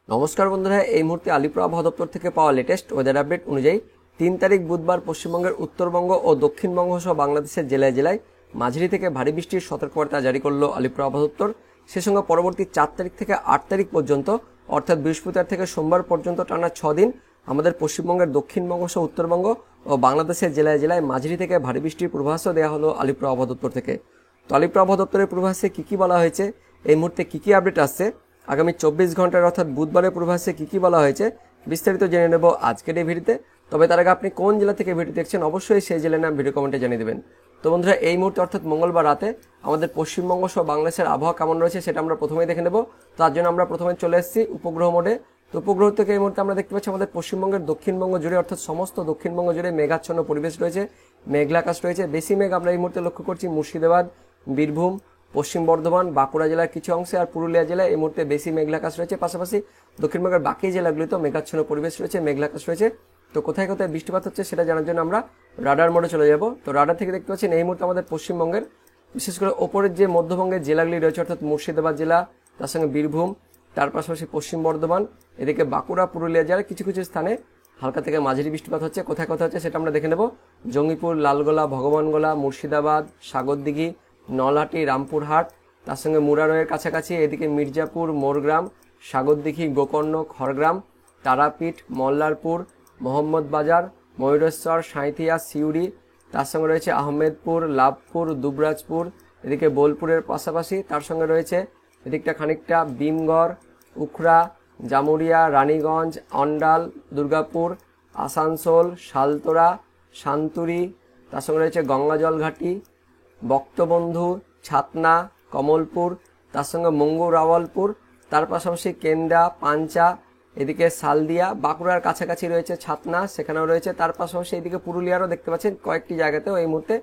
নমস্কার বন্ধুরা, এই মুহূর্তে আলিপুর আবহাওয়া দপ্তর থেকে পাওয়া লেটেস্ট ওয়েদার আপডেট অনুযায়ী 3 তারিখ বুধবার পশ্চিমবঙ্গের উত্তরবঙ্গ ও দক্ষিণবঙ্গ সহ বাংলাদেশের জেলায় জেলায় মাঝারি থেকে ভারী বৃষ্টির সতর্কবার্তা জারি করলো আলিপুর আবহাওয়া দপ্তর। সে সঙ্গে পরবর্তী 4 তারিখ থেকে 8 তারিখ পর্যন্ত অর্থাৎ বৃহস্পতিবার থেকে সোমবার পর্যন্ত টানা 6 দিন আমাদের পশ্চিমবঙ্গের দক্ষিণবঙ্গ সহ উত্তরবঙ্গ ও বাংলাদেশের জেলায় জেলায় মাঝারি থেকে ভারী বৃষ্টির পূর্বাভাসও দেওয়া হলো আলিপুর আবহাওয়া দপ্তর থেকে। তো আলিপুর আবহাওয়া দপ্তরের পূর্বাভাসে কি বলা হয়েছে, এই মুহূর্তে কি আপডেট আসছে, আগামী 24 ঘন্টার অর্থাৎ বুধবারের পূর্বাভাসে কি বলা হয়েছে বিস্তারিত জেনে নেব আজকের এই ভিডিওতে। তবে তার আগে আপনি কোন জেলা থেকে ভিডিও দেখছেন অবশ্যই সেই জেলার নাম ভিডিও কমেন্টে জানিয়ে দেবেন। তো বন্ধুরা, এই মুহূর্তে অর্থাৎ মঙ্গলবার রাতে আমাদের পশ্চিমবঙ্গ সহ বাংলাদেশের আবহাওয়া কেমন রয়েছে সেটা আমরা প্রথমেই দেখে নেব। তার জন্য আমরা প্রথমে চলে এসেছি উপগ্রহ মোডে। তো উপগ্রহ থেকে এই মুহূর্তে আমরা দেখতে পাচ্ছি আমাদের পশ্চিমবঙ্গের দক্ষিণবঙ্গ জুড়ে অর্থাৎ সমস্ত দক্ষিণবঙ্গ জুড়ে মেঘাচ্ছন্ন পরিবেশ রয়েছে, মেঘলা আকাশ রয়েছে। বেশি মেঘ আমরা এই মুহূর্তে লক্ষ্য করছি মুর্শিদাবাদ, বীরভূম, পশ্চিম বর্ধমান, বাঁকুড়া জেলার কিছু অংশে আর পুরুলিয়া জেলায় এই মুহূর্তে বেশি মেঘলা আকাশ রয়েছে। পাশাপাশি দক্ষিণবঙ্গের বাকি জেলাগুলিতেও মেঘাচ্ছন্ন পরিবেশ রয়েছে, মেঘলা আকাশ রয়েছে। তো কোথায় কোথায় বৃষ্টিপাত হচ্ছে সেটা জানার জন্য আমরা রাডার মোডে চলে যাব। তো রাডার থেকে দেখতে পাচ্ছেন এই মুহূর্তে আমাদের পশ্চিমবঙ্গের বিশেষ করে ওপরের যে মধ্যবঙ্গের জেলাগুলি রয়েছে অর্থাৎ মুর্শিদাবাদ জেলা, তার সঙ্গে বীরভূম, তার পাশাপাশি পশ্চিম বর্ধমান, এদিকে বাঁকুড়া, পুরুলিয়া জেলার কিছু কিছু স্থানে হালকা থেকে মাঝারি বৃষ্টিপাত হচ্ছে। কোথায় কোথায় হচ্ছে সেটা আমরা দেখে নেব। জঙ্গিপুর, লালগোলা, ভগবানগোলা, মুর্শিদাবাদ, সাগরদিঘি, নলহাটি, রামপুরহাট, তার সঙ্গে মুরারয়ের কাছাকাছি এদিকে মির্জাপুর, মোরগ্রাম, সাগরদিঘি, গোকর্ণ, খড়গ্রাম, তারাপীঠ, মল্লারপুর, মোহাম্মদ বাজার, ময়ূরেশ্বর, সাঁইথিয়া, সিউড়ি, তার সঙ্গে রয়েছে আহমেদপুর, লাভপুর, দুবরাজপুর, এদিকে বোলপুরের পাশাপাশি তার সঙ্গে রয়েছে এদিকটা খানিকটা ভীমগড়, উখড়া, জামুরিয়া, রানীগঞ্জ, অন্ডাল, দুর্গাপুর, আসানসোল, শালতোরা, শান্তুরি, তার সঙ্গে রয়েছে গঙ্গাজল ঘাটি, বক্তবন্ধু, ছাতনা, কমলপুর, তার সঙ্গে মঙ্গু রাওয়ালপুর, তার পাশাপাশি কেন্দা, পাঞ্চা, এদিকে সালদিয়া, বাঁকুড়ার কাছাকাছি রয়েছে ছাতনা, সেখানেও রয়েছে। তার পাশাপাশি এদিকে পুরুলিয়ারও দেখতে পাচ্ছেন কয়েকটি জায়গাতেও এই মুহূর্তে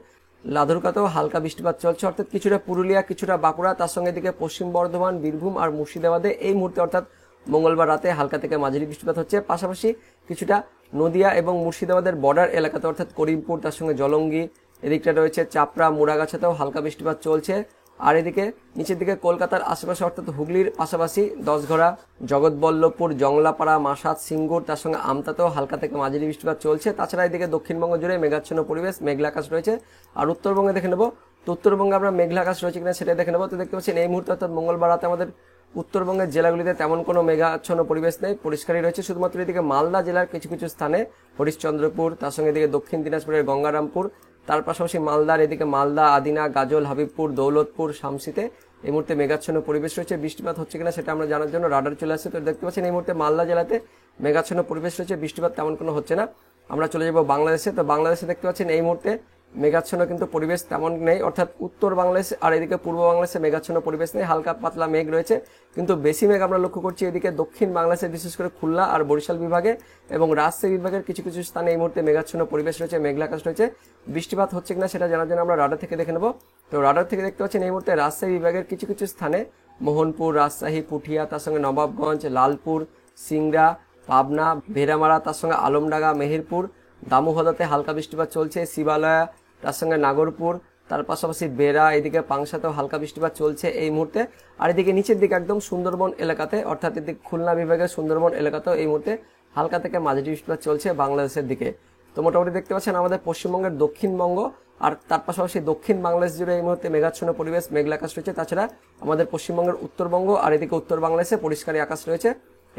লাদুরকাতেও হালকা বৃষ্টিপাত চলছে, অর্থাৎ কিছুটা পুরুলিয়া, কিছুটা বাঁকুড়া, তার সঙ্গে এদিকে পশ্চিম বর্ধমান, বীরভূম আর মুর্শিদাবাদে এই মুহূর্তে অর্থাৎ মঙ্গলবার রাতে হালকা থেকে মাঝারি বৃষ্টিপাত হচ্ছে। পাশাপাশি কিছুটা নদিয়া এবং মুর্শিদাবাদের বর্ডার এলাকাতে অর্থাৎ করিমপুর, তার সঙ্গে জলঙ্গি, এদিকটা রয়েছে চাপড়া, মুড়াগাছাতেও হালকা বৃষ্টিপাত চলছে। আর এদিকে নিচের দিকে কলকাতার আশেপাশে অর্থাৎ হুগলির পাশাপাশি দশঘরা, জগৎবল্লভপুর, জংলাপাড়া, মাসাত, সিঙ্গুর, তার সঙ্গে আমতাতেও হালকা থেকে মাঝারি বৃষ্টিপাত চলছে। তাছাড়া এদিকে দক্ষিণবঙ্গ জুড়ে মেঘাচ্ছন্ন পরিবেশ, মেঘলা আকাশ রয়েছে। আর উত্তরবঙ্গে দেখে নেব, তো উত্তরবঙ্গে আমরা মেঘলা আকাশ রয়েছে কিনা সেটা দেখে নেবো। তো দেখতে পাচ্ছেন এই মুহূর্তে অর্থাৎ মঙ্গলবার রাতে আমাদের উত্তরবঙ্গের জেলাগুলিতে তেমন কোনো মেঘাচ্ছন্ন পরিবেশ নেই, পরিষ্কারই রয়েছে। শুধুমাত্র এদিকে মালদা জেলার কিছু কিছু স্থানে হরিশ্চন্দ্রপুর, তার সঙ্গে এদিকে দক্ষিণ দিনাজপুরের গঙ্গারামপুর, তার পাশাপাশি মালদার এদিকে মালদা, আদিনা, গাজল, হাবিবপুর, দৌলতপুর, শামসিতে এই মুহূর্তে মেঘাচ্ছন্ন পরিবেশ রয়েছে। বৃষ্টিপাত হচ্ছে কিনা সেটা আমরা জানার জন্য রাডার চলে আসছে। তো দেখতে পাচ্ছেন এই মুহূর্তে মালদা জেলাতে মেঘাচ্ছন্ন পরিবেশ রয়েছে, বৃষ্টিপাত তেমন কোনো হচ্ছে না। আমরা চলে যাব বাংলাদেশে। তো বাংলাদেশে দেখতে পাচ্ছেন এই মুহূর্তে মেঘাচ্ছন্ন কিন্তু পরিবেশ তেমন নেই, অর্থাৎ উত্তর বাংলাদেশ আর এদিকে পূর্ব বাংলাদেশে মেঘাচ্ছন্ন পরিবেশ নেই, হালকা পাতলা মেঘ রয়েছে। কিন্তু বেশি মেঘ আমরা লক্ষ্য করছি এদিকে দক্ষিণ বাংলাদেশে, বিশেষ করে খুলনা আর বরিশাল বিভাগে এবং রাজশাহী বিভাগের কিছু কিছু স্থানে এই মুহূর্তে মেঘাচ্ছন্ন পরিবেশ রয়েছে, মেঘলা আকাশ রয়েছে। বৃষ্টিপাত হচ্ছে কিনা সেটা জানার জন্য আমরা রাডার থেকে দেখে নেব। তো রাডার থেকে দেখতে পাচ্ছেন এই মুহূর্তে রাজশাহী বিভাগের কিছু কিছু স্থানে মোহনপুর, রাজশাহী, পুঠিয়া, তার সঙ্গে নবাবগঞ্জ, লালপুর, সিংড়া, পাবনা, ভেড়ামারা, তার সঙ্গে আলমডাঙ্গা, মেহেরপুর, দামোহদাতে হালকা বৃষ্টিপাত চলছে, শিবালয়া, তার সঙ্গে নাগরপুর, তার পাশাপাশি বেড়া, এদিকে পাংশাতেও হালকা বৃষ্টিপাত চলছে এই মুহূর্তে। আর এদিকে নিচের দিকে একদম সুন্দরবন এলাকাতে অর্থাৎ এদিকে খুলনা বিভাগের সুন্দরবন এলাকাতেও এই মুহূর্তে হালকা থেকে মাঝারি বৃষ্টিপাত চলছে বাংলাদেশের দিকে। তো মোটামুটি দেখতে পাচ্ছেন আমাদের পশ্চিমবঙ্গের দক্ষিণবঙ্গ আর তার পাশাপাশি দক্ষিণ বাংলাদেশ জুড়ে এই মুহূর্তে মেঘাচ্ছন্ন পরিবেশ, মেঘলা আকাশ রয়েছে। তাছাড়া আমাদের পশ্চিমবঙ্গের উত্তরবঙ্গ আর এদিকে উত্তর বাংলাদেশে পরিষ্কারই আকাশ রয়েছে।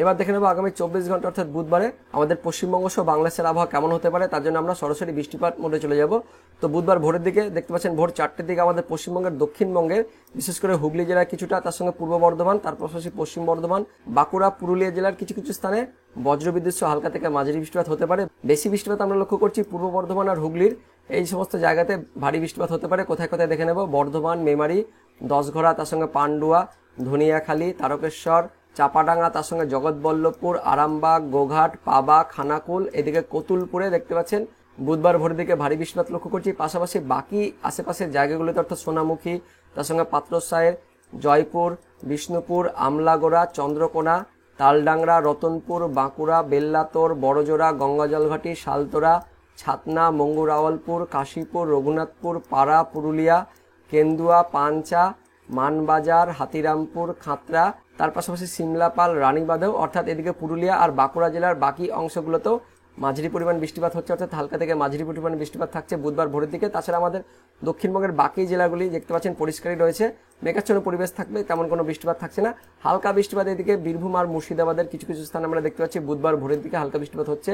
এবার দেখে নেবো আগামী 24 ঘন্টা অর্থাৎ বুধবারে আমাদের পশ্চিমবঙ্গ সহ বাংলাদেশের আবহাওয়া কেমন হতে পারে। তার জন্য আমরা সরাসরি বৃষ্টিপাত মোডে চলে যাব। তো বুধবার ভোরের দিকে দেখতে পাচ্ছেন ভোর 4টের দিকে আমাদের পশ্চিমবঙ্গের দক্ষিণবঙ্গের বিশেষ করে হুগলি জেলার কিছুটা, তার সঙ্গে পূর্ব বর্ধমান, তার পাশাপাশি পশ্চিম বর্ধমান, বাঁকুড়া, পুরুলিয়া জেলার কিছু কিছু স্থানে বজ্রবিদ্যুৎ সহ হালকা থেকে মাঝারি বৃষ্টিপাত হতে পারে। বেশি বৃষ্টিপাত আমরা লক্ষ্য করছি পূর্ব বর্ধমান আর হুগলির এই সমস্ত জায়গাতে ভারী বৃষ্টিপাত হতে পারে। কোথায় কোথায় দেখে নেব, বর্ধমান, মেমারি, দশঘরা, তার সঙ্গে পান্ডুয়া, ধনিয়াখালী, তারকেশ্বর, চাপাডাঙ্গা, তার সঙ্গে জগৎবল্লভপুর, আরামবাগ, গোঘাট, পাবা, খানাকুল, এদিকে কতুলপুরে দেখতে পাচ্ছেন বুধবার ভোরের দিকে ভারী বৃষ্টিপাত লক্ষ্য করছি। পাশাপাশি বাকি আশেপাশের জায়গাগুলোতে অর্থাৎ সোনামুখী, তার সঙ্গে পাত্রসায়ের, জয়পুর, বিষ্ণুপুর, আমলাগোড়া, চন্দ্রকোনা, তালডাংরা, রতনপুর, বাঁকুড়া, বেল্লাতোর, বড়জোড়া, গঙ্গাজলঘাটি, শালতোরা, ছাতনা, মঙ্গু রাওয়ালপুর, কাশীপুর, রঘুনাথপুর, পাড়া, পুরুলিয়া, কেন্দুয়া, পাঞ্চা, মানবাজার, হাতিরামপুর, খাতড়া, তার পাশাপাশি সিমলাপাল, রানীবাঁধেও অর্থাৎ এদিকে পুরুলিয়া আর বাঁকুড়া জেলার বাকি অংশগুলোতেও মাঝারি পরিমাণ বৃষ্টিপাত হচ্ছে, অর্থাৎ হালকা থেকে মাঝারি পরিমাণ বৃষ্টিপাত থাকছে বুধবার ভোরের দিকে। তাছাড়া আমাদের দক্ষিণবঙ্গের বাকি জেলাগুলি দেখতে পাচ্ছেন পরিষ্কারই রয়েছে, মেঘাচ্ছন্ন পরিবেশ থাকবে, তেমন কোনো বৃষ্টিপাত থাকছে না। হালকা বৃষ্টিপাত এদিকে বীরভূম আর মুর্শিদাবাদের কিছু কিছু স্থানে আমরা দেখতে পাচ্ছি বুধবার ভোরের দিকে হালকা বৃষ্টিপাত হচ্ছে।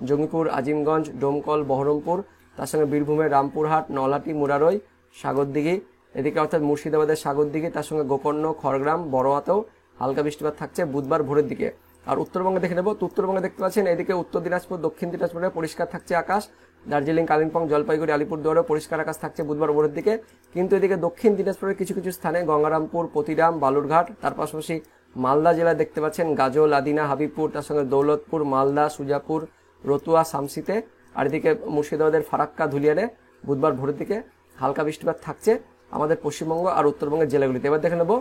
জঙ্গিপুর, আজিমগঞ্জ, ডোমকল, বহরমপুর, তার সঙ্গে বীরভূমের রামপুরহাট, নলহাটি, মুরারই, সাগরদিঘি এদিকে অর্থাৎ মুর্শিদাবাদের সাগরদিঘি, তার সঙ্গে গোকর্ণ, খড়গ্রাম, বড়োয়াতেও হালকা বৃষ্টিপাত থাকছে বুধবার ভোরের দিকে। আর উত্তরবঙ্গে দেখে নেব, তো উত্তরবঙ্গে দেখতে পাচ্ছেন এদিকে উত্তর দিনাজপুর, দক্ষিণ দিনাজপুরে পরিষ্কার থাকছে আকাশ। দার্জিলিং, কালিম্পং, জলপাইগুড়ি, আলিপুরদুয়ারেও পরিষ্কার আকাশ থাকছে বুধবার ভোরের দিকে। কিন্তু এদিকে দক্ষিণ দিনাজপুরের কিছু কিছু স্থানে গঙ্গারামপুর, পতিরাম, বালুরঘাট, তার পাশাপাশি মালদা জেলায় দেখতে পাচ্ছেন গাজল, আদিনা, হাবিবপুর, তার সঙ্গে দৌলতপুর, মালদা, সুজাপুর, রতুয়া, শামসিতে, আর এদিকে মুর্শিদাবাদের ফারাক্কা, ধুলিয়ানে বুধবার ভোরের দিকে হালকা বৃষ্টিপাত থাকছে আমাদের পশ্চিমবঙ্গ আর উত্তরবঙ্গের জেলাগুলিতে। এবার দেখে নেব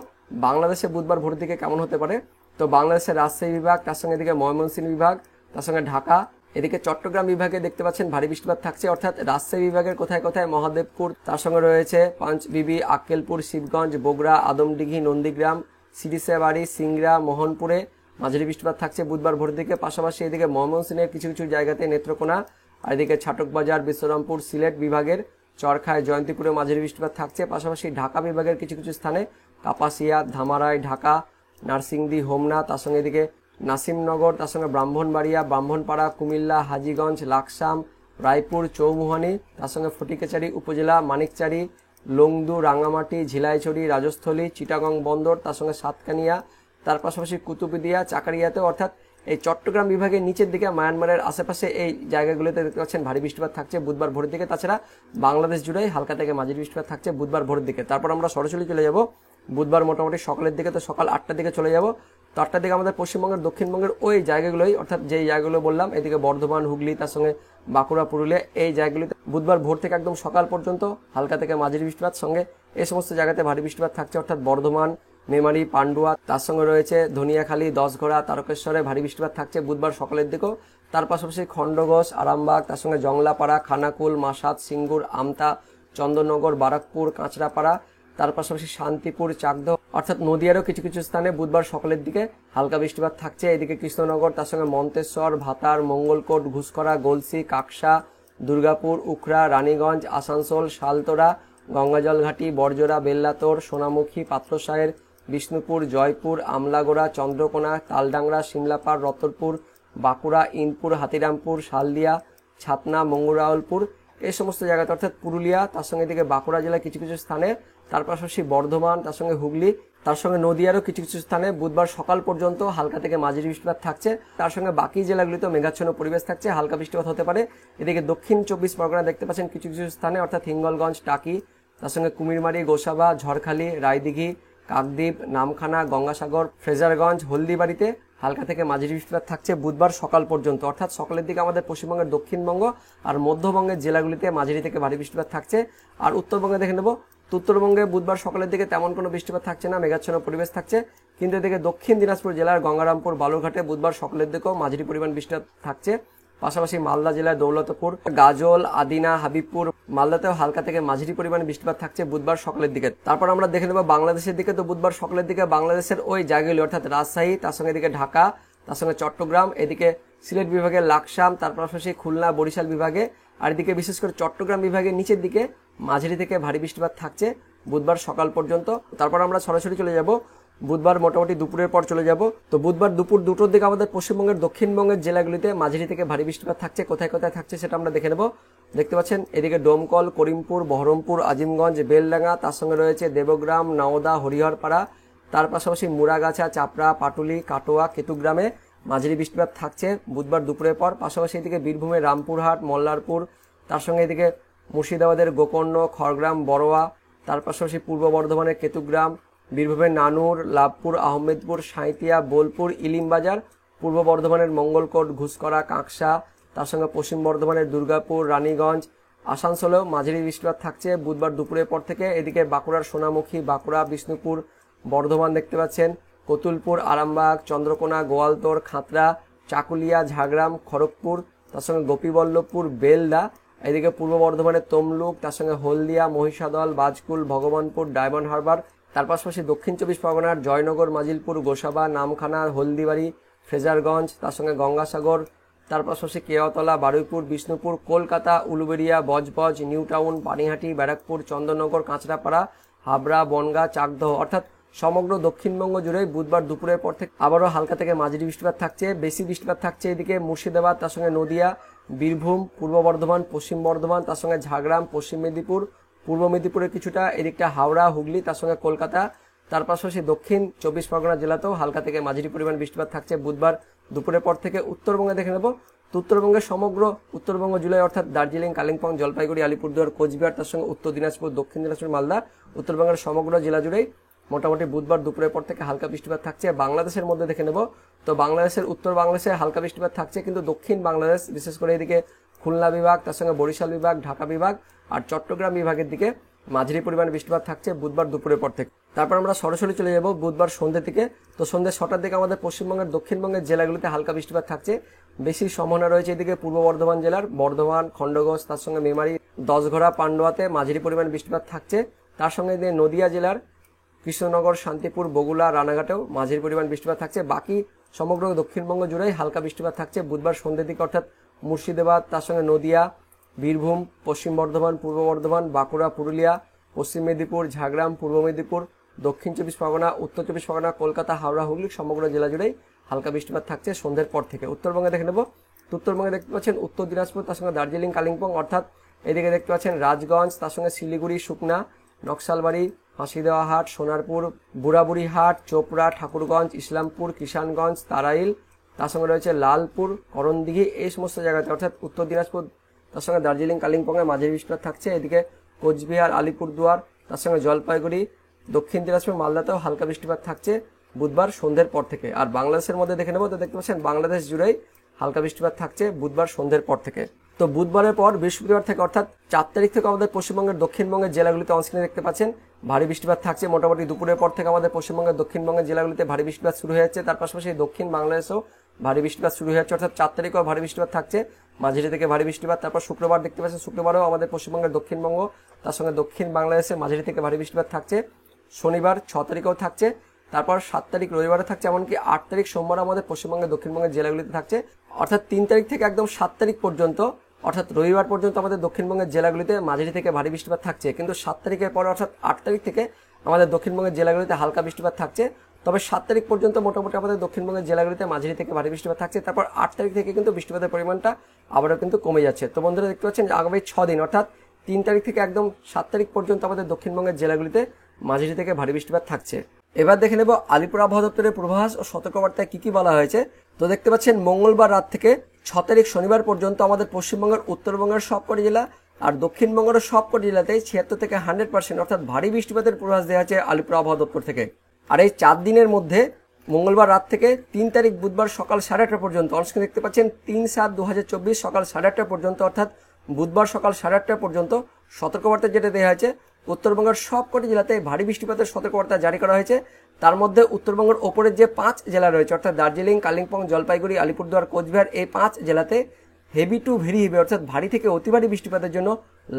বাংলাদেশে বুধবার ভোরের দিকে কেমন হতে পারে। তো বাংলাদেশের রাজশাহী বিভাগ, তার সঙ্গে এদিকে ময়মনসিংহ বিভাগ, তার সঙ্গে ঢাকা, এদিকে চট্টগ্রাম বিভাগে দেখতে পাচ্ছেন ভারী বৃষ্টিপাত থাকছে, অর্থাৎ রাজশাহী বিভাগের কোথায় কোথায় মহাদেবপুর, তার সঙ্গে রয়েছে পাঁচবিবি, আক্কেলপুর, শিবগঞ্জ, বগুড়া, আদমডিঘি, নন্দীগ্রাম, সিরিসেবাড়ি, সিংড়া, মোহনপুরে মাঝারি বৃষ্টিপাত থাকছে বুধবার ভোরের দিকে। পাশাপাশি এদিকে ময়মনসিংহের কিছু কিছু জায়গাতে নেত্রকোনা, আর এদিকে ছাটকবাজার, বিশ্বরামপুর, সিলেট বিভাগের চরখায়, জয়ন্তীপুরে মাঝারি বৃষ্টিপাত থাকছে। পাশাপাশি ঢাকা বিভাগের কিছু কিছু স্থানে কাপাসিয়া, ধামারাই, ঢাকা, নার্সিংদী, হোমনা, তার সঙ্গে এদিকে নাসিমনগর, তার সঙ্গে ব্রাহ্মণবাড়িয়া, ব্রাহ্মণপাড়া, কুমিল্লা, হাজীগঞ্জ, লাকসাম, রায়পুর, চৌমুহানি, তার সঙ্গে ফটিকেচারি উপজেলা, মানিকচারি, লংদু, রাঙ্গামাটি, ঝিলাইছড়ি, রাজস্থলী, চিটাগং বন্দর, তার সঙ্গে সাতকানিয়া, তার পাশাপাশি কুতুবদিয়া, চাকারিয়াতে অর্থাৎ এই চট্টগ্রাম বিভাগের নিচের দিকে মায়ানমারের আশেপাশে এই জায়গাগুলোতে দেখতে পাচ্ছেন ভারী বৃষ্টিপাত থাকছে বুধবার ভোরের দিকে। তাছাড়া বাংলাদেশ জুড়েই হালকা থেকে মাঝারি বৃষ্টিপাত থাকছে বুধবার ভোরের দিকে। তারপর আমরা সরাসরি চলে যাব বুধবার মোটামুটি সকালের দিকে, তো সকাল 8টার দিকে চলে যাব। তো 8টার দিকে আমাদের পশ্চিমবঙ্গের দক্ষিণবঙ্গের ওই জায়গাগুলোই, অর্থাৎ যেই জায়গাগুলো বললাম এদিকে বর্ধমান, হুগলি, তার সঙ্গে বাঁকুড়া, পুরুলিয়া, এই জায়গাগুলিতে বুধবার ভোর থেকে একদম সকাল পর্যন্ত হালকা থেকে মাঝারি বৃষ্টিপাত, সঙ্গে এই সমস্ত জায়গাতে ভারী বৃষ্টিপাত থাকছে, অর্থাৎ বর্ধমান, মেমারি, পান্ডুয়া, তার সঙ্গে রয়েছে ধনিয়াখালী, দশঘোড়া, তারকেশ্বরে ভারী বৃষ্টিপাত থাকছে বুধবার সকালের দিকেও। তার পাশাপাশি খণ্ডঘোষ, আরামবাগ, তার সঙ্গে জংলাপাড়া, খানাকুল, মাসাদ, সিঙ্গুর, আমতা, চন্দননগর, বারাকপুর, কাঁচরাপাড়া, তার পাশাপাশি শান্তিপুর, চাকদহ অর্থাৎ নদিয়ারও কিছু কিছু স্থানে বুধবার সকালের দিকে হালকা বৃষ্টিপাত থাকছে। এদিকে কৃষ্ণনগর, তার সঙ্গে মন্তেশ্বর, ভাতার, মঙ্গলকোট, ঘুষকরা, গলসি, কাকসা, দুর্গাপুর, উখড়া, রানীগঞ্জ, আসানসোল, শালতোরা, গঙ্গাজলঘাটি, বরজোড়া, বেল্লাতোর, সোনামুখী, পাত্রসাহের, বিষ্ণুপুর, জয়পুর, আমলাগোড়া, চন্দ্রকোনা, তালডাংরা, সিমলাপাড়, রতনপুর, বাঁকুড়া, ইনপুর, হাতিরামপুর, শালদিয়া, ছাতনা, মঙ্গরাউলপুর, এই সমস্ত জায়গাতে অর্থাৎ পুরুলিয়া, তার সঙ্গে এদিকে বাঁকুড়া জেলার কিছু কিছু স্থানে, তার পাশাপাশি বর্ধমান, তার সঙ্গে হুগলি, তার সঙ্গে নদিয়ারও কিছু কিছু স্থানে বুধবার সকাল পর্যন্ত হালকা থেকে মাঝারি বৃষ্টিপাত থাকছে। তার সঙ্গে বাকি জেলাগুলিতেও মেঘাচ্ছন্ন পরিবেশ থাকছে, হালকা বৃষ্টিপাত হতে পারে। এদিকে দক্ষিণ 24 পরগনা দেখতে পাচ্ছেন কিছু কিছু স্থানে, অর্থাৎ হিঙ্গলগঞ্জ, টাকি, তার সঙ্গে কুমিরমারি, গোসাবা, ঝড়খালি, রায়দিঘি, কাকদ্বীপ, নামখানা, গঙ্গাসাগর, ফ্রেজারগঞ্জ, হলদিবাড়িতে হালকা থেকে মাঝারি বৃষ্টিপাত থাকছে বুধবার সকাল পর্যন্ত, অর্থাৎ সকালের দিকে আমাদের পশ্চিমবঙ্গের দক্ষিণবঙ্গ আর মধ্যবঙ্গের জেলাগুলিতে মাঝারি থেকে ভারী বৃষ্টিপাত থাকছে। আর উত্তরবঙ্গে দেখে নেব, উত্তরবঙ্গে বুধবার সকালের দিকে তেমন কোনো বৃষ্টিপাত থাকছে না, মেঘাচ্ছন্ন পরিবেশ থাকছে। কিন্তু এদিকে দক্ষিণ দিনাজপুর জেলার গঙ্গারামপুর, বালুরঘাটে বুধবার সকালের দিকেও মাঝারি পরিমাণ বৃষ্টিপাত থাকছে। পাশাপাশি মালদা জেলার দৌলতপুর, গাজল, আদিনা, হাবিবপুর, মালদাতেও হালকা থেকে মাঝারি পরিমাণে বৃষ্টিপাত থাকছে বুধবার সকালের দিকে। তারপর আমরা দেখে নেব বাংলাদেশের দিকে, তো বুধবার সকালের দিকে বাংলাদেশের ওই জায়গাগুলি অর্থাৎ রাজশাহী, তার সঙ্গে এদিকে ঢাকা, তার সঙ্গে চট্টগ্রাম, এদিকে সিলেট বিভাগের লাকসাম, তার পাশাপাশি খুলনা, বরিশাল বিভাগে, আর এদিকে বিশেষ করে চট্টগ্রাম বিভাগের নিচের দিকে মাঝারি থেকে ভারী বৃষ্টিপাত থাকছে বুধবার সকাল পর্যন্ত। তারপর আমরা সরাসরি চলে যাব বুধবার মোটামুটি দুপুরের পর চলে যাব। তো বুধবার দুপুর 2টোর দিকে আমাদের পশ্চিমবঙ্গের দক্ষিণবঙ্গের জেলাগুলিতে মাঝারি থেকে ভারী বৃষ্টিপাত থাকছে, কোথায় কোথায় থাকছে সেটা আমরা দেখে নেব। দেখতে পাচ্ছেন এদিকে ডোমকল, করিমপুর, বহরমপুর, আজিমগঞ্জ, বেলডাঙ্গা, তার সঙ্গে রয়েছে দেবগ্রাম, নওদা, হরিহরপাড়া, তার পাশাপাশি মুড়াগাছা, চাপড়া, পাটুলি, কাটোয়া, কেতুগ্রামে মাঝারি বৃষ্টিপাত থাকছে বুধবার দুপুরের পর। পাশাপাশি এদিকে বীরভূমের রামপুরহাট, মল্লারপুর, তার সঙ্গে এদিকে মুর্শিদাবাদের গোকর্ণ, খড়গ্রাম, বড়োয়া, তার পাশাপাশি পূর্ব বর্ধমানের কেতুগ্রাম, বীরভূমের নানুর, লাভপুর, আহমেদপুর, সাঁইতিয়া, বোলপুর, ইলিমবাজার, পূর্ব বর্ধমানের মঙ্গলকোট, ঘুষকরা, কাঁকসা, তার সঙ্গে পশ্চিম বর্ধমানের দুর্গাপুর, রানীগঞ্জ, আসানসোলেও মাঝারি বৃষ্টিপাত থাকছে বুধবার দুপুরের পর থেকে। এদিকে বাঁকুড়ার সোনামুখী, বাঁকুড়া, বিষ্ণুপুর, বর্ধমান দেখতে পাচ্ছেন, কতুলপুর, আরামবাগ, চন্দ্রকোনা, গোয়ালতোড়, খাতড়া, চাকুলিয়া, ঝাড়গ্রাম, খড়গপুর, তার সঙ্গে গোপীবল্লভপুর, বেলদা, এদিকে পূর্ব বর্ধমানের তমলুক, তার সঙ্গে হলদিয়া, মহিষাদল, বাজকুল, ভগবানপুর, ডায়মন্ড হারবার, তার পাশাপাশি দক্ষিণ 24 পরগনার জয়নগর, মাজিলপুর, গোসাবা, নামখানা, হলদিবাড়ি, ফ্রেজারগঞ্জ, তার সঙ্গে গঙ্গাসাগর, তার পাশাপাশি কেওয়াতলা, বারুইপুর, বিষ্ণুপুর, কলকাতা, উলুবেড়িয়া, বজবজ, নিউ টাউন, পানিহাটি, ব্যারাকপুর, চন্দননগর, কাঁচরাপাড়া, হাবড়া, বনগাঁ, চাকদহ অর্থাৎ সমগ্র দক্ষিণবঙ্গ জুড়ে বুধবার দুপুরের পর থেকে আবারও হালকা থেকে মাঝারি বৃষ্টিপাত থাকছে। বেশি বৃষ্টিপাত থাকছে এদিকে মুর্শিদাবাদ, তার সঙ্গে নদিয়া, বীরভূম, পূর্ব বর্ধমান, পশ্চিম বর্ধমান, তার সঙ্গে ঝাড়গ্রাম, পশ্চিম মেদিনীপুর, পূর্ব মেদিনীপুরের কিছুটা, এদিকটা হাওড়া, হুগলি, তার সঙ্গে কলকাতা। তার পাশাপাশি দক্ষিণ 24 পরগনা জেলাতেও হালকা থেকে মাঝারি পরিমাণ বৃষ্টিপাত থাকছে বুধবার দুপুরের পর থেকে। উত্তরবঙ্গে দেখে নেব, উত্তরবঙ্গের সমগ্র উত্তরবঙ্গ জুড়ে অর্থাৎ দার্জিলিং, কালিম্পং, জলপাইগুড়ি, আলিপুরদুয়ার, কোচবিহার, তার সঙ্গে উত্তর দিনাজপুর, দক্ষিণ দিনাজপুর, মালদা, উত্তরবঙ্গের সমগ্র জেলা জুড়েই মোটামুটি বুধবার দুপুরের পর থেকে হালকা বৃষ্টিপাত থাকছে। বাংলাদেশের মধ্যে দেখে নেব, তো বাংলাদেশের উত্তর বাংলাদেশে হালকা বৃষ্টিপাত থাকছে, কিন্তু দক্ষিণ বাংলাদেশ বিশেষ করে এদিকে খুলনা বিভাগ, তার সঙ্গে বরিশাল বিভাগ, ঢাকা বিভাগ আর চট্টগ্রাম বিভাগের দিকে মাঝারি পরিমাণ বৃষ্টিপাত থাকছে বুধবার দুপুরের পর থেকে। তারপর আমরা সরাসরি চলে যাব বুধবার সন্ধ্যের দিকে। তো সন্ধ্যে 6টার দিকে আমাদের পশ্চিমবঙ্গের দক্ষিণবঙ্গের জেলাগুলিতে হালকা বৃষ্টিপাত থাকছে। বেশি সম্ভাবনা রয়েছে এদিকে পূর্ব বর্ধমান জেলার বর্ধমান, খণ্ডঘোষ, তার সঙ্গে মেমারি, দশঘরা, পান্ডুয়াতে মাঝারি পরিমাণ বৃষ্টিপাত থাকছে। তার সঙ্গে এদিকে নদিয়া জেলার কৃষ্ণনগর, শান্তিপুর, বগুড়া, রানাঘাটেও মাঝারি পরিমাণ বৃষ্টিপাত থাকছে। বাকি সমগ্র দক্ষিণবঙ্গ জুড়েই হালকা বৃষ্টিপাত থাকছে বুধবার সন্ধ্যের দিকে, অর্থাৎ মুর্শিদাবাদ, তার সঙ্গে নদিয়া, বীরভূম, পশ্চিম বর্ধমান, পূর্ব বর্ধমান, বাঁকুড়া, পুরুলিয়া, পশ্চিম মেদিনীপুর, ঝাড়গ্রাম, পূর্ব মেদিনীপুর, দক্ষিণ 24 পরগনা, উত্তর 24 পরগনা, কলকাতা, হাওড়া, হুগলি সমগ্র জেলা জুড়েই হালকা বৃষ্টিপাত থাকছে সন্ধ্যের পর থেকে। উত্তরবঙ্গে দেখে নেব, উত্তরবঙ্গে দেখতে পাচ্ছেন উত্তর দিনাজপুর, তার সঙ্গে দার্জিলিং, কালিম্পং অর্থাৎ এদিকে দেখতে পাচ্ছেন রাজগঞ্জ, তার সঙ্গে শিলিগুড়ি, সুকনা, নকশালবাড়ি, ফাঁসিদেওয়া হাট, সোনারপুর, বুড়াবুড়ি হাট, চোপড়া, ঠাকুরগঞ্জ, ইসলামপুর, কিষানগঞ্জ, তারাইল, তার সঙ্গে রয়েছে লালপুর, করণদিঘি, এই সমস্ত জায়গাতে অর্থাৎ উত্তর দিনাজপুর, তার সঙ্গে দার্জিলিং, কালিম্পংয়ে মাঝারি বৃষ্টিপাত থাকছে। এদিকে কোচবিহার, আলিপুরদুয়ার, তার সঙ্গে জলপাইগুড়ি, দক্ষিণ দিনাজপুর, মালদাতেও হালকা বৃষ্টিপাত থাকছে বুধবার সন্ধ্যের পর থেকে। আর বাংলাদেশের মধ্যে দেখে নেব, তো দেখতে পাচ্ছেন বাংলাদেশ জুড়েই হালকা বৃষ্টিপাত থাকছে বুধবার সন্ধ্যের পর থেকে। তো বুধবারের পর বৃহস্পতিবার থেকে অর্থাৎ 4 তারিখ থেকে আমাদের পশ্চিমবঙ্গের দক্ষিণবঙ্গের জেলাগুলিতে অনস্ক্রিনে দেখতে পাচ্ছেন ভারী বৃষ্টিপাত থাকছে। মোটামুটি দুপুরের পর থেকে আমাদের পশ্চিমবঙ্গের দক্ষিণবঙ্গের জেলাগুলিতে ভারী বৃষ্টিপাত শুরু হয়ে যাচ্ছে। তার পাশাপাশি দক্ষিণ বাংলাদেশেও ভারী বৃষ্টিপাত শুরু হয়ে যাচ্ছে, অর্থাৎ 4 তারিখেও ভারী বৃষ্টিপাত থাকছে, মাঝারি থেকে ভারী বৃষ্টিপাত। তারপর শুক্রবার দেখতে পাচ্ছেন, শুক্রবারও আমাদের পশ্চিমবঙ্গের দক্ষিণবঙ্গ, তার সঙ্গে দক্ষিণ বাংলাদেশে মাঝারি থেকে ভারী বৃষ্টিপাত থাকছে। শনিবার 6 তারিখেও থাকছে, তারপর 7 তারিখ রবিবারে থাকছে, এমনকি 8 তারিখ সোমবার আমাদের পশ্চিমবঙ্গের দক্ষিণবঙ্গের জেলাগুলিতে থাকছে। অর্থাৎ 3 তারিখ থেকে একদম 7 তারিখ পর্যন্ত, অর্থাৎ রবিবার পর্যন্ত আমাদের দক্ষিণবঙ্গের জেলাগুলিতে মাঝারি থেকে ভারী বৃষ্টিপাত থাকছে। কিন্তু 7 তারিখের পর অর্থাৎ 8 তারিখ থেকে আমাদের দক্ষিণবঙ্গের জেলাগুলিতে হালকা বৃষ্টিপাত থাকছে। তবে 7 তারিখ পর্যন্ত মোটামুটি আমাদের দক্ষিণবঙ্গের জেলাগুলিতে মাঝারি থেকে ভারী বৃষ্টিপাত থাকছে। তারপর 8 তারিখ থেকে কিন্তু বৃষ্টিপাতের পরিমাণটা আবারও কিন্তু কমে যাচ্ছে। তো বন্ধুরা দেখতে পাচ্ছেন আগামী 6 দিন অর্থাৎ 3 তারিখ থেকে একদম 7 তারিখ পর্যন্ত আমাদের দক্ষিণবঙ্গের জেলাগুলিতে মাঝারি থেকে ভারী বৃষ্টিপাত থাকছে। এবার দেখে নেব আলিপুর আবহাওয়া দপ্তরের পূর্বাভাস ও সতর্কবার্তায় কি বলা হয়েছে। তো দেখতে পাচ্ছেন মঙ্গলবার রাত থেকে 6 তারিখ শনিবার পর্যন্ত আমাদের পশ্চিমবঙ্গের উত্তরবঙ্গের সবকটি জেলা আর দক্ষিণবঙ্গের সবকটি জেলাতেই 76 থেকে 100% অর্থাৎ ভারী বৃষ্টিপাতের পূর্বাভাস দেওয়া হয়েছে আলিপুর আবহাওয়া দপ্তর থেকে। আর এই 4 দিনের মধ্যে মঙ্গলবার রাত থেকে 3 তারিখ বুধবার সকাল 8:30 পর্যন্ত অনস্ক্রিনে দেখতে পাচ্ছেন 3/7/2024 সকাল 8:30 পর্যন্ত অর্থাৎ বুধবার সকাল 8:30 পর্যন্ত সতর্কবার্তা যেটা দেওয়া হয়েছে উত্তরবঙ্গের সবকটি জেলাতে ভারী বৃষ্টিপাতের সতর্কবার্তা জারি করা হয়েছে। তার মধ্যে উত্তরবঙ্গের ওপরের যে 5 জেলা রয়েছে অর্থাৎ দার্জিলিং, কালিম্পং, জলপাইগুড়ি, আলিপুরদুয়ার, কোচবিহার, এই 5 জেলাতে হেভি টু ভেরি হেভি অর্থাৎ ভারী থেকে অতি ভারী বৃষ্টিপাতের জন্য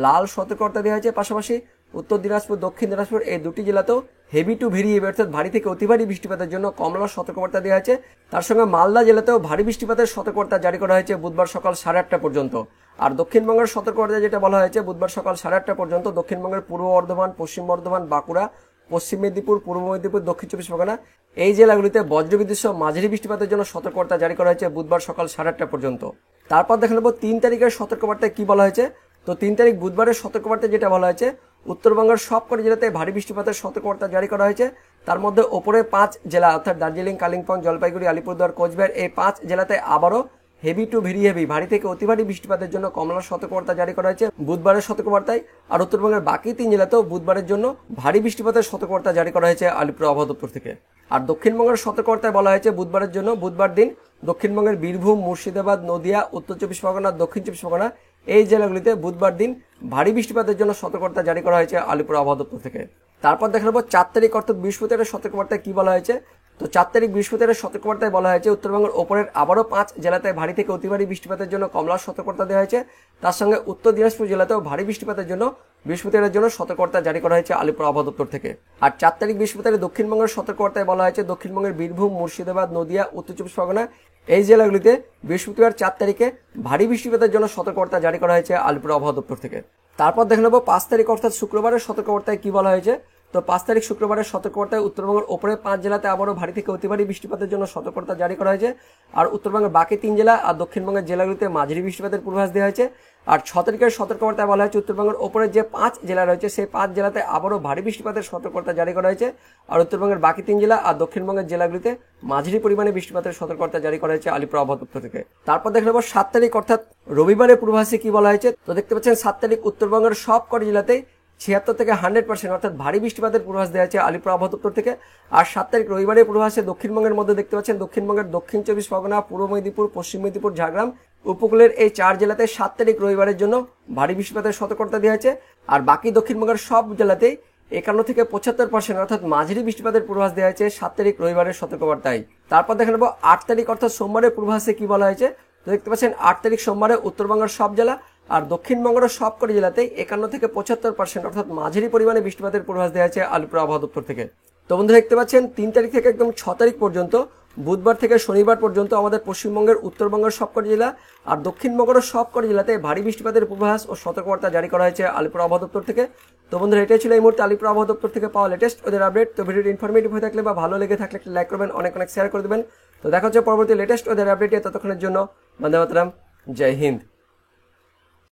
লাল সতর্কবার্তা দেওয়া হয়েছে। পাশাপাশি উত্তর দিনাজপুর, দক্ষিণ দিনাজপুর এই দুটি জেলাতেও হেভি টু ভেরি হেভি অর্থাৎ ভারী থেকে অতি ভারী বৃষ্টিপাতের জন্য কমলা সতর্কবার্তা দেওয়া হয়েছে। তার সঙ্গে মালদা জেলাতেও ভারী বৃষ্টিপাতের সতর্কবার্তা জারি করা হয়েছে বুধবার সকাল 8:30 পর্যন্ত। আর দক্ষিণবঙ্গের সতর্কবার্তা যেটা বলা হয়েছে বুধবার সকাল 8:30 পর্যন্ত দক্ষিণবঙ্গের পূর্ব বর্ধমান, পশ্চিম বর্ধমান, বাঁকুড়া, পশ্চিম মেদিনীপুর, পূর্ব মেদিনীপুর, দক্ষিণ 24 পরগনা এই জেলাগুলিতে বজ্রবিদ্যুৎ সহ মাঝারি বৃষ্টিপাতের জন্য সতর্কবার্তা জারি করা হয়েছে বুধবার সকাল 8:30 পর্যন্ত। তারপর দেখে নেব 3 তারিখের সতর্কবার্তায় কি বলা হয়েছে। তো 3 তারিখ বুধবারের সতর্কবার্তা যেটা বলা হয়েছে উত্তরবঙ্গের সবকটি জেলাতে ভারী বৃষ্টিপাতের সতর্কবার্তা জারি করা হয়েছে। তার মধ্যে ওপরে 5 জেলা অর্থাৎ দার্জিলিং, কালিম্পং, জলপাইগুড়ি, আলিপুরদুয়ার, কোচবিহার এই 5 জেলাতে আবারও হেভি টু ভেরি হেভি ভারী থেকে অতি ভারী বৃষ্টিপাতের জন্য কমলা সতর্কবার্তা জারি করা হয়েছে বুধবারের সতর্কবার্তায়। আর উত্তরবঙ্গের বাকি 3 জেলাতেও বুধবারের জন্য ভারী বৃষ্টিপাতের সতর্কবার্তা জারি করা হয়েছে আলিপুর আবহাওয়া দপ্তর থেকে। আর দক্ষিণবঙ্গের সতর্কবার্তায় বলা হয়েছে বুধবারের জন্য বুধবার দিন দক্ষিণবঙ্গের বীরভূম, মুর্শিদাবাদ, নদিয়া, উত্তর 24 পরগনা, দক্ষিণ 24 পরগনা এই জেলাগুলিতে বুধবার দিন ভারী বৃষ্টিপাতের জন্য সতর্কবার্তা জারি করা হয়েছে আলিপুর আবহাওয়া দপ্তর থেকে। তারপর দেখা যাবো 4 তারিখ অর্থাৎ বৃহস্পতিবারের সতর্কবার্তায় কি বলা হয়েছে। তো 4 তারিখ বৃহস্পতিবারের সতর্কবার্তায় বলা হয়েছে উত্তরবঙ্গের ওপরের আবারও 5 জেলাতে ভারী থেকে অতি ভারী বৃষ্টিপাতের জন্য কমলা সতর্কবার্তা দেওয়া হয়েছে। তার সঙ্গে উত্তর দিনাজপুর জেলাতেও ভারী বৃষ্টিপাতের জন্য বৃহস্পতিবারের জন্য সতর্কবার্তা জারি করা হয়েছে আলিপুর আবহাওয়া দপ্তর থেকে। আর 4 তারিখ বৃহস্পতিবার দক্ষিণবঙ্গের সতর্কবার্তায় বলা হয়েছে দক্ষিণবঙ্গের বীরভূম, মুর্শিদাবাদ, নদিয়া, উত্তর চব্বিশ পরগনা এই জেলাগুলিতে বৃহস্পতিবার 4 তারিখে ভারী বৃষ্টিপাতের জন্য সতর্কবার্তা জারি করা হয়েছে আলিপুর আবহাওয়া দপ্তর থেকে। তারপর দেখে নেব 5 তারিখ অর্থাৎ শুক্রবারের সতর্কবার্তায় কি বলা হয়েছে। তো 5 তারিখ শুক্রবারের সতর্কবার্তায় উত্তরবঙ্গের ওপরে 5 জেলাতে আবারও ভারী থেকে অতি ভারী বৃষ্টিপাতের জন্য সতর্কবার্তা জারি করা হয়েছে। আর উত্তরবঙ্গের বাকি 3 জেলা আর দক্ষিণবঙ্গের জেলাগুলিতে মাঝারি বৃষ্টিপাতের পূর্বাভাস দেওয়া হয়েছে। আর 6 তারিখের সতর্কবার্তায় বলা হয়েছে উত্তরবঙ্গের ওপরে যে 5 জেলা রয়েছে সেই 5 জেলাতে আবারও ভারী বৃষ্টিপাতের সতর্কবার্তা জারি করা হয়েছে। আর উত্তরবঙ্গের বাকি 3 জেলা আর দক্ষিণবঙ্গের জেলাগুলিতে মাঝারি পরিমাণে বৃষ্টিপাতের সতর্কবার্তা জারি করা হয়েছে আলিপুর আবহাওয়া দপ্তর থেকে। তারপর দেখে নেব 7 তারিখ অর্থাৎ রবিবারের পূর্বাভাসে কি বলা হয়েছে। তো দেখতে পাচ্ছেন 7 তারিখ উত্তরবঙ্গের সবকটি জেলাতেই 76 থেকে 100% অর্থাৎ ভারী বৃষ্টিপাতের পূর্বাভাস দেওয়া হয়েছে আলিপুর আবহাওয়া দপ্তর থেকে। আর 7 তারিখ রবিবারের পূর্বাভাসে দক্ষিণবঙ্গের মধ্যে দেখতে পাচ্ছেন দক্ষিণবঙ্গের দক্ষিণ চব্বিশ পরগনা, পূর্ব মেদিনীপুর, পশ্চিম মেদিনীপুর, ঝাড়গ্রাম উপকূলের এই 4 জেলাতে 7 তারিখ রবিবারের জন্য ভারী বৃষ্টিপাতের সতর্কতা দেওয়া হয়েছে। আর বাকি দক্ষিণবঙ্গের সব জেলাতেই 51 থেকে 75% অর্থাৎ মাঝারি বৃষ্টিপাতের পূর্বাভাস দেওয়া হয়েছে 7 তারিখ রবিবারের সতর্কবার্তায়। তারপর দেখে নেব 8 তারিখ অর্থাৎ সোমবারের পূর্বাভাসে কি বলা হয়েছে। তো দেখতে পাচ্ছেন 8 তারিখ সোমবারে উত্তরবঙ্গের সব জেলা আর দক্ষিণবঙ্গের সবকটি জেলাতেই 51 থেকে 75% অর্থাৎ মাঝারি পরিমাণে বৃষ্টিপাতের পূর্বাভাস দেওয়া হয়েছে আলিপুর আবহাওয়া দপ্তর থেকে। তো বন্ধুরা দেখতে পাচ্ছেন 3 তারিখ থেকে একদম 6 তারিখ পর্যন্ত বুধবার থেকে শনিবার পর্যন্ত আমাদের পশ্চিমবঙ্গের উত্তরবঙ্গের সবকটি জেলা আর দক্ষিণবঙ্গের সবকটি জেলাতে ভারী বৃষ্টিপাতের পূর্বাভাস ও সতর্কবার্তা জারি করা হয়েছে আলিপুর আবহাওয়া দপ্তর থেকে। তো বন্ধুরা এটাই ছিল এই মুহূর্তে আলিপুর আবহাওয়া দপ্তর থেকে পাওয়া লেটেস্ট ওদের আপডেট। তো ভিডিওটি ইনফরমেটিভ হয়ে থাকলে বা ভালো লেগে থাকলে একটা লাইক করবেন, অনেক শেয়ার করে দেবেন। তো দেখা হচ্ছে পরবর্তী লেটেস্ট ওদের আপডেটে, ততক্ষণের জন্য বন্দে মাতরম, জয় হিন্দ।